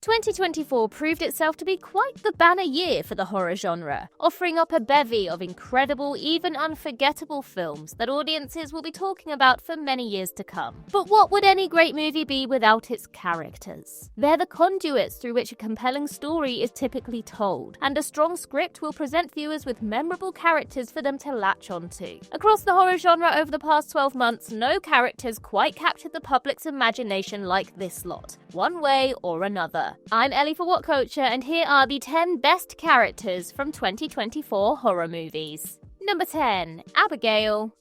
2024 proved itself to be quite the banner year for the horror genre, offering up a bevy of incredible, even unforgettable films that audiences will be talking about for many years to come. But what would any great movie be without its characters? They're the conduits through which a compelling story is typically told, and a strong script will present viewers with memorable characters for them to latch onto. Across the horror genre over the past 12 months, no characters quite captured the public's imagination like this lot, one way or another. I'm Ellie for What Culture, and here are the 10 best characters from 2024 horror movies. Number 10. Abigail.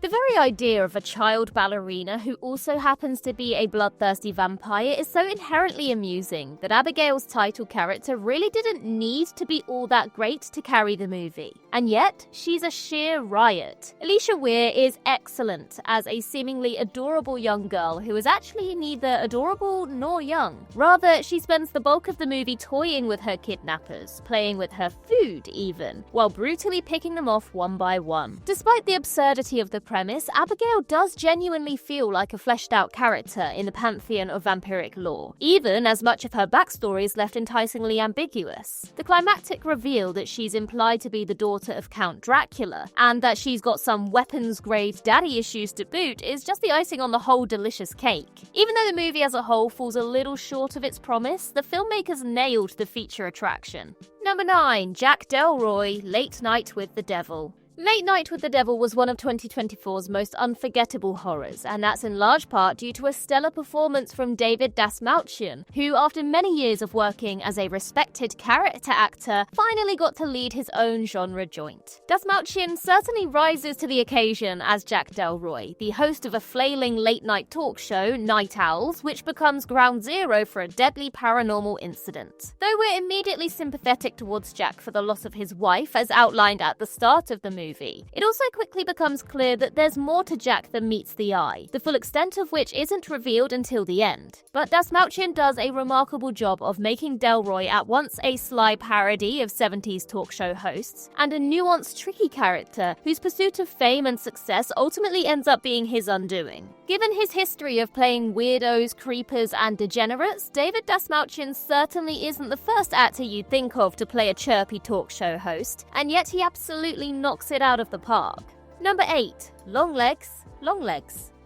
The very idea of a child ballerina who also happens to be a bloodthirsty vampire is so inherently amusing that Abigail's title character really didn't need to be all that great to carry the movie. And yet, she's a sheer riot. Alicia Weir is excellent as a seemingly adorable young girl who is actually neither adorable nor young. Rather, she spends the bulk of the movie toying with her kidnappers, playing with her food even, while brutally picking them off one by one. Despite the absurdity of the premise, Abigail does genuinely feel like a fleshed-out character in the pantheon of vampiric lore, even as much of her backstory is left enticingly ambiguous. The climactic reveal that she's implied to be the daughter of Count Dracula, and that she's got some weapons-grade daddy issues to boot, is just the icing on the whole delicious cake. Even though the movie as a whole falls a little short of its promise, the filmmakers nailed the feature attraction. Number 9. Jack Delroy, Late Night with the Devil. Late Night with the Devil was one of 2024's most unforgettable horrors, and that's in large part due to a stellar performance from David Dastmalchian, who, after many years of working as a respected character actor, finally got to lead his own genre joint. Dastmalchian certainly rises to the occasion as Jack Delroy, the host of a flailing late-night talk show, Night Owls, which becomes ground zero for a deadly paranormal incident. Though we're immediately sympathetic towards Jack for the loss of his wife, as outlined at the start of the movie, it also quickly becomes clear that there's more to Jack than meets the eye, the full extent of which isn't revealed until the end. But Dastmalchian does a remarkable job of making Delroy at once a sly parody of 70s talk show hosts, and a nuanced, tricky character whose pursuit of fame and success ultimately ends up being his undoing. Given his history of playing weirdos, creepers, and degenerates, David Dastmalchian certainly isn't the first actor you'd think of to play a chirpy talk show host, and yet he absolutely knocks it out of the park. Number 8. Longlegs.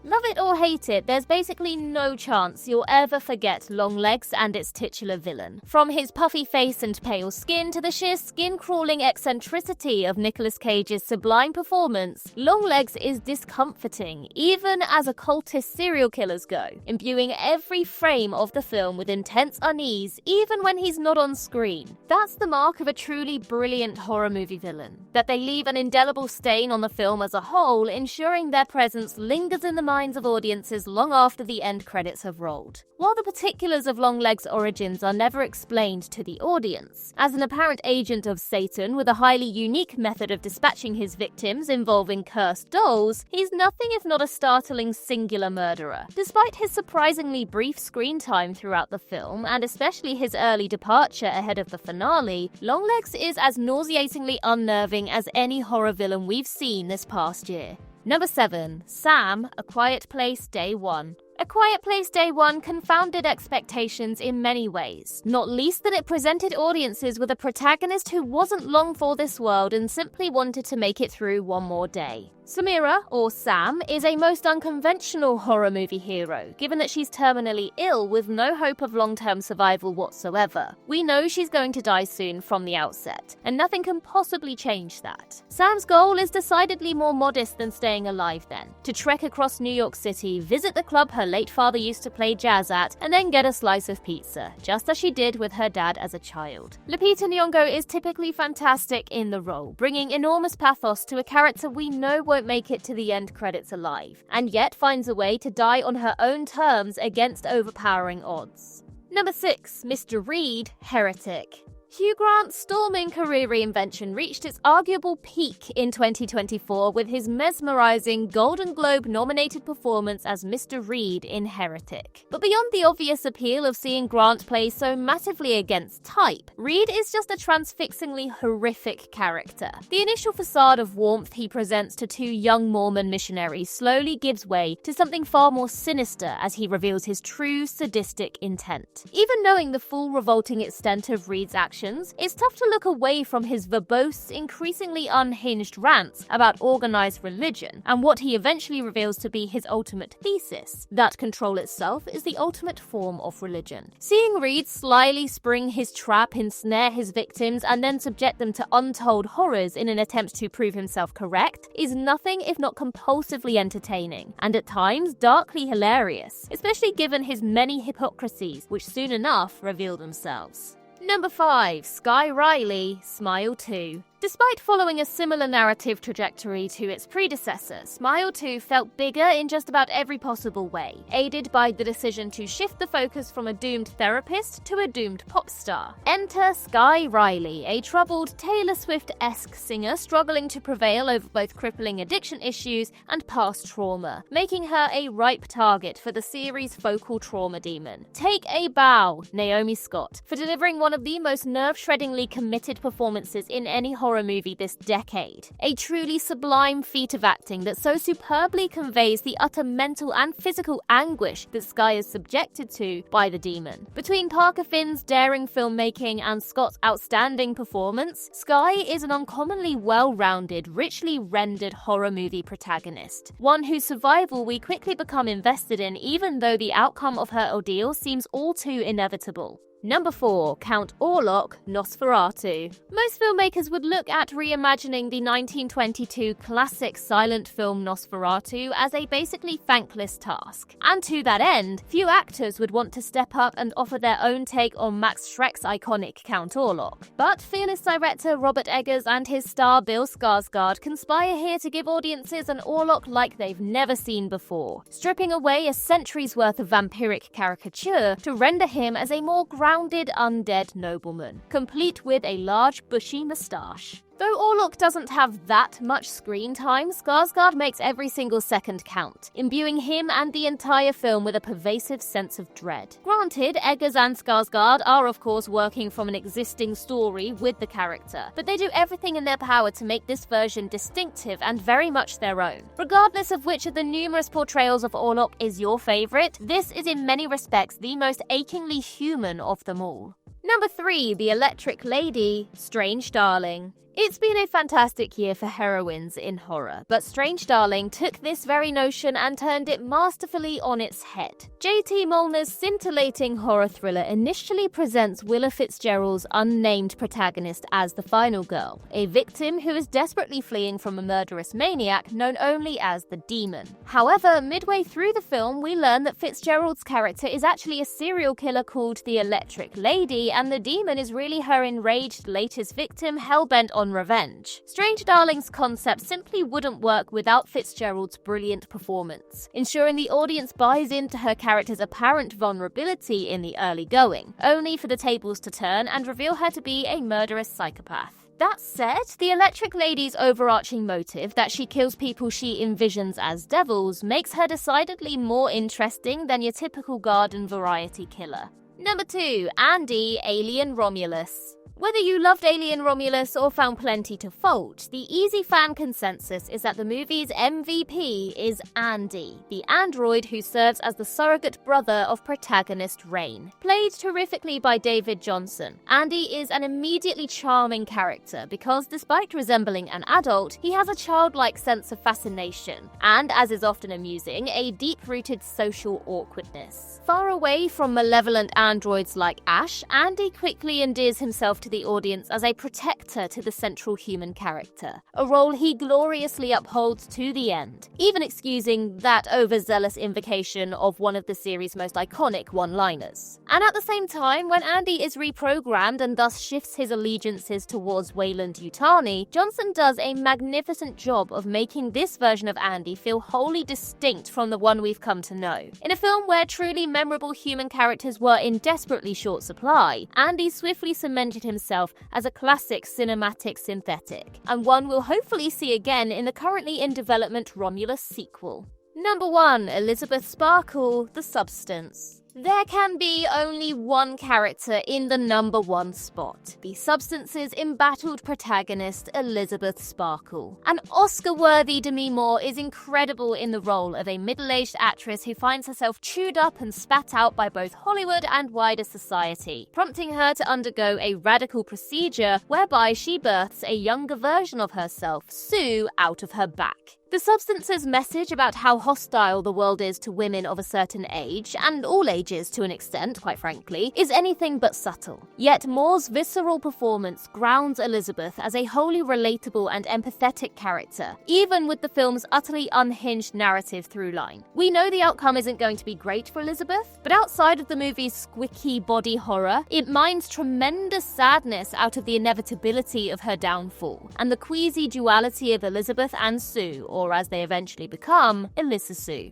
Love it or hate it, there's basically no chance you'll ever forget Longlegs and its titular villain. From his puffy face and pale skin to the sheer skin-crawling eccentricity of Nicolas Cage's sublime performance, Longlegs is discomforting, even as occultist serial killers go, imbuing every frame of the film with intense unease, even when he's not on screen. That's the mark of a truly brilliant horror movie villain, that they leave an indelible stain on the film as a whole, ensuring their presence lingers in the minds of audiences long after the end credits have rolled. While the particulars of Longlegs' origins are never explained to the audience, as an apparent agent of Satan with a highly unique method of dispatching his victims involving cursed dolls, he's nothing if not a startling singular murderer. Despite his surprisingly brief screen time throughout the film, and especially his early departure ahead of the finale, Longlegs is as nauseatingly unnerving as any horror villain we've seen this past year. Number 7. Sam, A Quiet Place Day 1. A Quiet Place Day 1 confounded expectations in many ways, not least that it presented audiences with a protagonist who wasn't long for this world and simply wanted to make it through one more day. Samira, or Sam, is a most unconventional horror movie hero, given that she's terminally ill with no hope of long-term survival whatsoever. We know she's going to die soon from the outset, and nothing can possibly change that. Sam's goal is decidedly more modest than staying alive then, to trek across New York City, visit the club her late father used to play jazz at, and then get a slice of pizza, just as she did with her dad as a child. Lupita Nyong'o is typically fantastic in the role, bringing enormous pathos to a character we know won't make it to the end credits alive, and yet finds a way to die on her own terms against overpowering odds. Number 6. Mr. Reed, Heretic. Hugh Grant's storming career reinvention reached its arguable peak in 2024 with his mesmerizing Golden Globe-nominated performance as Mr. Reed in Heretic. But beyond the obvious appeal of seeing Grant play so massively against type, Reed is just a transfixingly horrific character. The initial facade of warmth he presents to two young Mormon missionaries slowly gives way to something far more sinister as he reveals his true sadistic intent. Even knowing the full revolting extent of Reed's actions, it's tough to look away from his verbose, increasingly unhinged rants about organized religion and what he eventually reveals to be his ultimate thesis, that control itself is the ultimate form of religion. Seeing Reed slyly spring his trap, ensnare his victims, and then subject them to untold horrors in an attempt to prove himself correct is nothing if not compulsively entertaining, and at times darkly hilarious, especially given his many hypocrisies, which soon enough reveal themselves. Number 5. Sky Riley, Smile 2. Despite following a similar narrative trajectory to its predecessor, Smile 2 felt bigger in just about every possible way, aided by the decision to shift the focus from a doomed therapist to a doomed pop star. Enter Sky Riley, a troubled Taylor Swift-esque singer struggling to prevail over both crippling addiction issues and past trauma, making her a ripe target for the series' focal trauma demon. Take a bow, Naomi Scott, for delivering one of the most nerve-shreddingly committed performances in any horror movie this decade. A truly sublime feat of acting that so superbly conveys the utter mental and physical anguish that Sky is subjected to by the demon. Between Parker Finn's daring filmmaking and Scott's outstanding performance, Sky is an uncommonly well-rounded, richly rendered horror movie protagonist. One whose survival we quickly become invested in even though the outcome of her ordeal seems all too inevitable. Number 4. Count Orlok, Nosferatu. Most filmmakers would look at reimagining the 1922 classic silent film Nosferatu as a basically thankless task. And to that end, few actors would want to step up and offer their own take on Max Schreck's iconic Count Orlok. But fearless director Robert Eggers and his star Bill Skarsgård conspire here to give audiences an Orlok like they've never seen before, stripping away a century's worth of vampiric caricature to render him as a more grounded undead nobleman, complete with a large bushy moustache. Though Orlok doesn't have that much screen time, Skarsgård makes every single second count, imbuing him and the entire film with a pervasive sense of dread. Granted, Eggers and Skarsgård are of course working from an existing story with the character, but they do everything in their power to make this version distinctive and very much their own. Regardless of which of the numerous portrayals of Orlok is your favourite, this is in many respects the most achingly human of them all. Number 3. The Electric Lady, Strange Darling. It's been a fantastic year for heroines in horror, but Strange Darling took this very notion and turned it masterfully on its head. J.T. Molnar's scintillating horror thriller initially presents Willa Fitzgerald's unnamed protagonist as the final girl, a victim who is desperately fleeing from a murderous maniac known only as the Demon. However, midway through the film, we learn that Fitzgerald's character is actually a serial killer called the Electric Lady, and the Demon is really her enraged latest victim hell-bent on revenge. Strange Darling's concept simply wouldn't work without Fitzgerald's brilliant performance, ensuring the audience buys into her character's apparent vulnerability in the early going, only for the tables to turn and reveal her to be a murderous psychopath. That said, the Electric Lady's overarching motive that she kills people she envisions as devils makes her decidedly more interesting than your typical garden variety killer. Number 2. Andy, Alien Romulus. Whether you loved Alien Romulus or found plenty to fault, the easy fan consensus is that the movie's MVP is Andy, the android who serves as the surrogate brother of protagonist Rain. Played terrifically by David Johnson, Andy is an immediately charming character because despite resembling an adult, he has a childlike sense of fascination and, as is often amusing, a deep-rooted social awkwardness. Far away from malevolent androids like Ash, Andy quickly endears himself to the audience as a protector to the central human character, a role he gloriously upholds to the end, even excusing that overzealous invocation of one of the series' most iconic one-liners. And at the same time, when Andy is reprogrammed and thus shifts his allegiances towards Weyland-Yutani, Johnson does a magnificent job of making this version of Andy feel wholly distinct from the one we've come to know. In a film where truly memorable human characters were in desperately short supply, Andy swiftly cemented himself himself as a classic cinematic synthetic, and one we'll hopefully see again in the currently in development Romulus sequel. Number 1. Elizabeth Sparkle, The Substance. There can be only one character in the number 1 spot, the Substance's embattled protagonist, Elizabeth Sparkle. An Oscar-worthy Demi Moore is incredible in the role of a middle-aged actress who finds herself chewed up and spat out by both Hollywood and wider society, prompting her to undergo a radical procedure whereby she births a younger version of herself, Sue, out of her back. The Substance's message about how hostile the world is to women of a certain age, and all ages to an extent, quite frankly, is anything but subtle. Yet Moore's visceral performance grounds Elizabeth as a wholly relatable and empathetic character, even with the film's utterly unhinged narrative through-line. We know the outcome isn't going to be great for Elizabeth, but outside of the movie's squicky body horror, it mines tremendous sadness out of the inevitability of her downfall, and the queasy duality of Elizabeth and Sue, or as they eventually become, Elissa Sue.